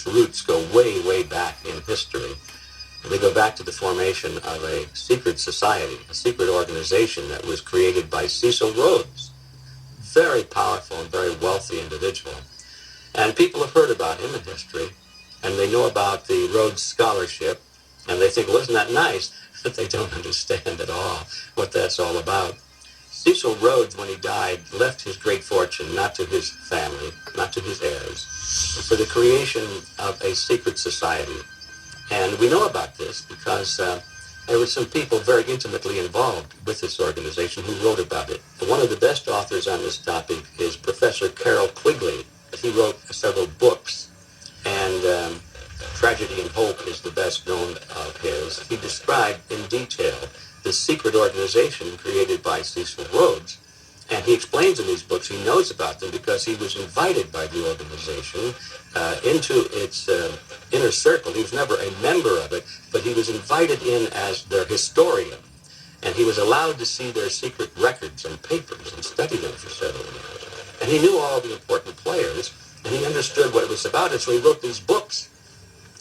its roots go way, way back in history. They go back to the formation of a secret society, a secret organization that was created by Cecil Rhodes, very powerful and very wealthy individual. And people have heard about him in history, and they know about the Rhodes Scholarship, and they think, well, isn't that nice? But they don't understand at all what that's all about. Cecil Rhodes, when he died, left his great fortune not to his family, not to his heirs, but for the creation of a secret society. And we know about this because there were some people very intimately involved with this organization who wrote about it. One of the best authors on this topic is Professor Carroll Quigley. He wrote several books, and Tragedy and Hope is the best known of his. He described in detail this secret organization created by Cecil Rhodes, and he explains in these books he knows about them because he was invited by the organization into its inner circle. He was never a member of it, but he was invited in as their historian, and he was allowed to see their secret records and papers and study them for several years. And he knew all the important players, and he understood what it was about, and so he wrote these books.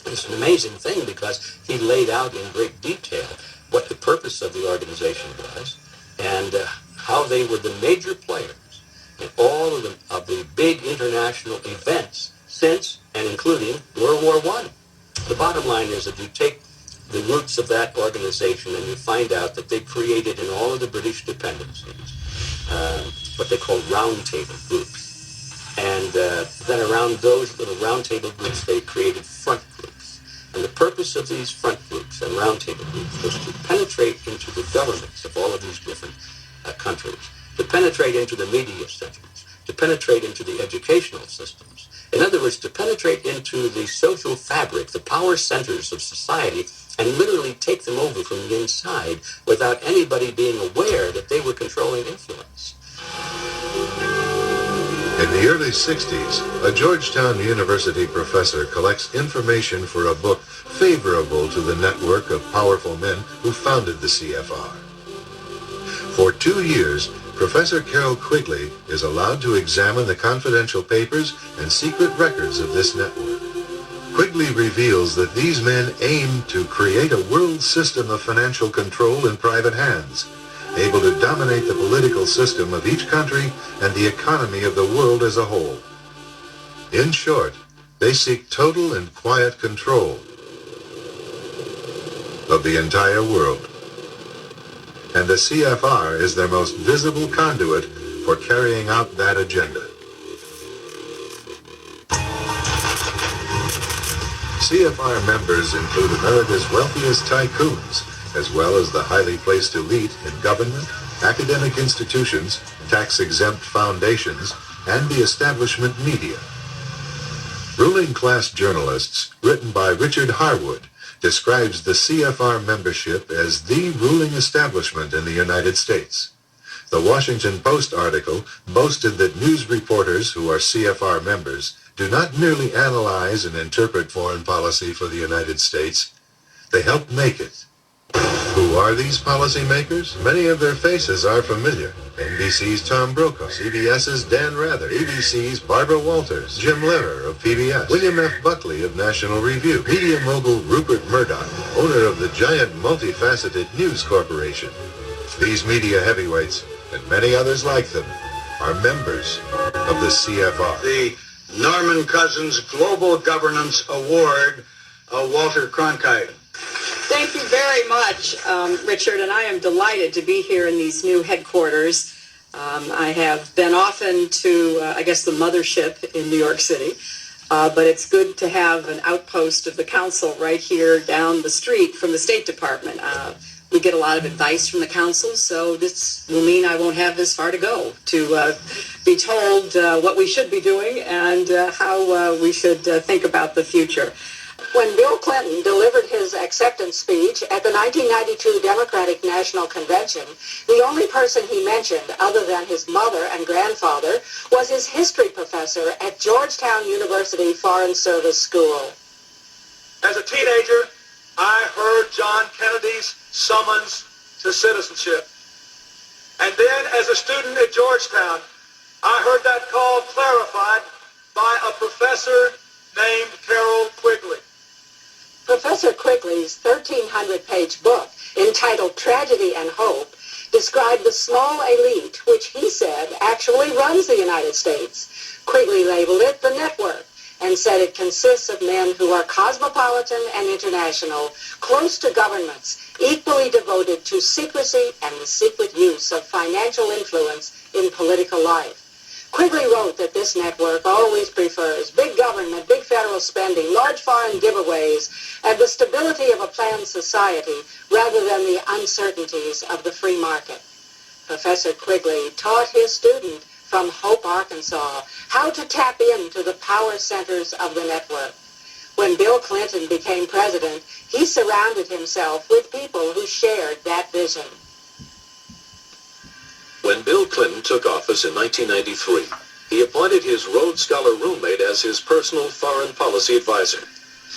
It's an amazing thing because he laid out in great detail what the purpose of the organization was and how they were the major players in all of the big international events since and including World War I. The bottom line is that you take the roots of that organization and you find out that they created in all of the British dependencies what they call roundtable groups. And then around those little roundtable groups, they created front groups. And the purpose of these front groups and roundtable groups was to penetrate into the governments of all of these different countries, to penetrate into the media centers, to penetrate into the educational systems. In other words, to penetrate into the social fabric, the power centers of society, and literally take them over from the inside without anybody being aware that they were controlling influence. In the early 60s, a Georgetown University professor collects information for a book favorable to the network of powerful men who founded the CFR. For 2 years, Professor Carroll Quigley is allowed to examine the confidential papers and secret records of this network. Quigley reveals that these men aim to create a world system of financial control in private hands, able to dominate the political system of each country and the economy of the world as a whole. In short, they seek total and quiet control of the entire world. And the CFR is their most visible conduit for carrying out that agenda. CFR members include America's wealthiest tycoons, as well as the highly placed elite in government, academic institutions, tax-exempt foundations, and the establishment media. Ruling Class Journalists, written by Richard Harwood, describes the CFR membership as the ruling establishment in the United States. The Washington Post article boasted that news reporters who are CFR members do not merely analyze and interpret foreign policy for the United States, they help make it. Who are these policymakers? Many of their faces are familiar. NBC's Tom Brokaw, CBS's Dan Rather, ABC's Barbara Walters, Jim Lehrer of PBS, William F. Buckley of National Review, media mogul Rupert Murdoch, owner of the giant multifaceted News Corporation. These media heavyweights, and many others like them, are members of the CFR. The Norman Cousins Global Governance Award, Walter Cronkite. Thank you very much, Richard, and I am delighted to be here in these new headquarters. I have been often to, the mothership in New York City, but it's good to have an outpost of the council right here down the street from the State Department. We get a lot of advice from the council, so this will mean I won't have this far to go to be told what we should be doing and how we should think about the future. When Bill Clinton delivered his acceptance speech at the 1992 Democratic National Convention, the only person he mentioned other than his mother and grandfather was his history professor at Georgetown University Foreign Service School. As a teenager, I heard John Kennedy's summons to citizenship. And then as a student at Georgetown, I heard that call clarified by a professor named Carroll Quigley's 1,300-page book entitled Tragedy and Hope described the small elite, which he said actually runs the United States. Quigley labeled it the network and said it consists of men who are cosmopolitan and international, close to governments, equally devoted to secrecy and the secret use of financial influence in political life. Quigley wrote that this network always prefers big government, big federal spending, large foreign giveaways, and the stability of a planned society rather than the uncertainties of the free market. Professor Quigley taught his student from Hope, Arkansas, how to tap into the power centers of the network. When Bill Clinton became president, he surrounded himself with people who shared that vision. When Bill Clinton took office in 1993, he appointed his Rhodes Scholar roommate as his personal foreign policy advisor.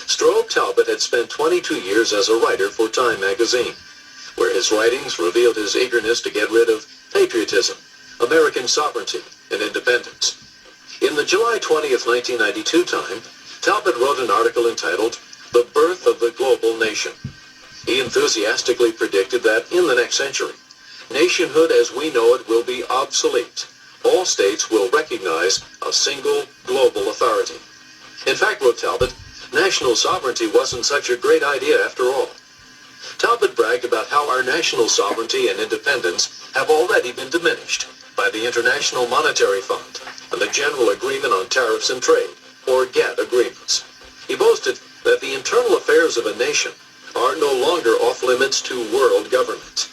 Strobe Talbott had spent 22 years as a writer for Time magazine, where his writings revealed his eagerness to get rid of patriotism, American sovereignty, and independence. In the July 20th, 1992 Time, Talbott wrote an article entitled The Birth of the Global Nation. He enthusiastically predicted that in the next century, nationhood as we know it will be obsolete. All states will recognize a single global authority. In fact, wrote Talbott, national sovereignty wasn't such a great idea after all. Talbott bragged about how our national sovereignty and independence have already been diminished by the International Monetary Fund and the General Agreement on Tariffs and Trade, or GATT agreements. He boasted that the internal affairs of a nation are no longer off limits to world government.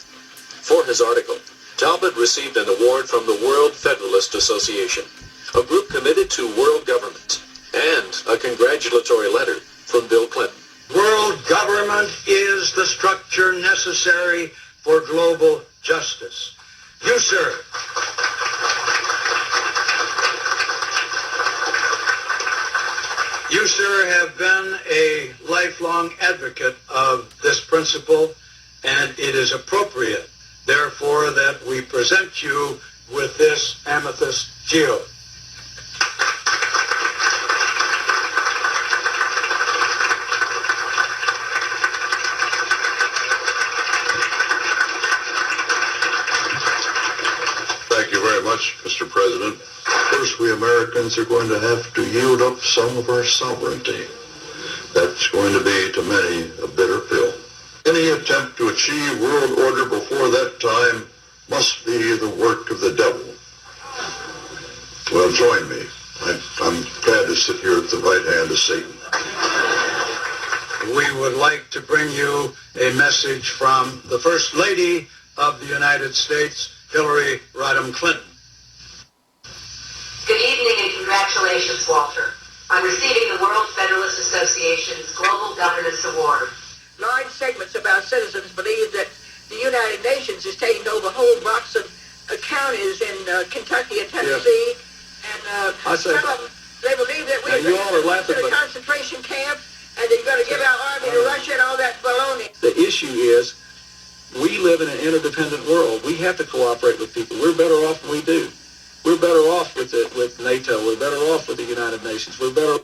For his article, Talbott received an award from the World Federalist Association, a group committed to world government, and a congratulatory letter from Bill Clinton. World government is the structure necessary for global justice. You, sir, have been a lifelong advocate of this principle, and it is appropriate, therefore, that we present you with this amethyst geode. Thank you very much, Mr. President. First, we Americans are going to have to yield up some of our sovereignty. That's going to be, to many, a bitter pill. Any attempt to achieve world order before that time must be the work of the devil. Well, join me. I'm glad to sit here at the right hand of Satan. We would like to bring you a message from the First Lady of the United States, Hillary Rodham Clinton. Good evening and congratulations, Walter, on receiving the World Federalist Association's Global Governance Award. Large segments of our citizens believe that the United Nations is taking over whole blocks of counties in Kentucky and Tennessee, and some of them, they believe that we're going to a concentration camp, and they're going to give our army to Russia and all that baloney. The issue is, we live in an interdependent world. We have to cooperate with people. We're better off than we do. We're better off with NATO. We're better off with the United Nations. We're better